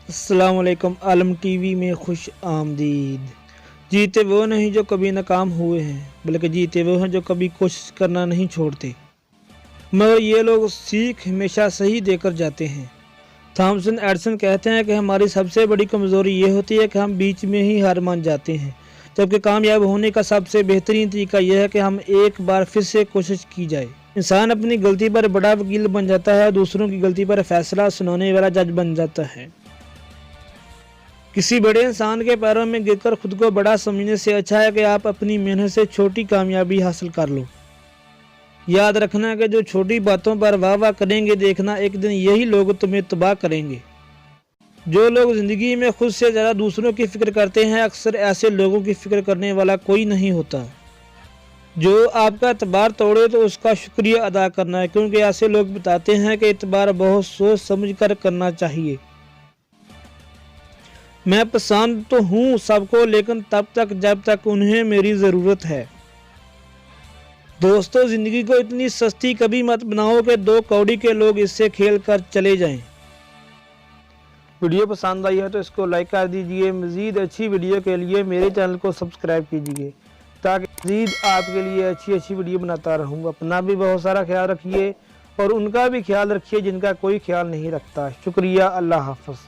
अस्सलाम वालेकुम। आलम टीवी में खुश आमदीद। जीते वो नहीं जो कभी नाकाम हुए हैं, बल्कि जीते वो हैं जो कभी कोशिश करना नहीं छोड़ते, मगर ये लोग सीख हमेशा सही देकर जाते हैं। थॉमसन एडिसन कहते हैं कि हमारी सबसे बड़ी कमज़ोरी ये होती है कि हम बीच में ही हार मान जाते हैं, जबकि कामयाब होने का सबसे बेहतरीन तरीका यह है कि हम एक बार फिर से कोशिश की जाए। इंसान अपनी गलती पर बड़ा वकील बन जाता है, दूसरों की गलती पर फैसला सुनाने वाला जज बन जाता है। किसी बड़े इंसान के पैरों में गिरकर खुद को बड़ा समझने से अच्छा है कि आप अपनी मेहनत से छोटी कामयाबी हासिल कर लो। याद रखना कि जो छोटी बातों पर वाह वाह करेंगे, देखना एक दिन यही लोग तुम्हें तबाह करेंगे। जो लोग ज़िंदगी में खुद से ज़्यादा दूसरों की फ़िक्र करते हैं, अक्सर ऐसे लोगों की फ़िक्र करने वाला कोई नहीं होता। जो आपका एतबार तोड़े तो उसका शुक्रिया अदा करना है, क्योंकि ऐसे लोग बताते हैं कि एतबार बहुत सोच समझ कर करना चाहिए। मैं पसंद तो हूँ सबको, लेकिन तब तक जब तक उन्हें मेरी ज़रूरत है। दोस्तों, ज़िंदगी को इतनी सस्ती कभी मत बनाओ कि 2 कौड़ी के लोग इससे खेल कर चले जाएं। वीडियो पसंद आई है तो इसको लाइक कर दीजिए। मज़ीद अच्छी वीडियो के लिए मेरे चैनल को सब्सक्राइब कीजिए, ताकि मज़ीद आपके लिए अच्छी वीडियो बनाता रहूँ। अपना भी बहुत सारा ख्याल रखिए और उनका भी ख्याल रखिए जिनका कोई ख्याल नहीं रखता। शुक्रिया। अल्लाह हाफ़िज़।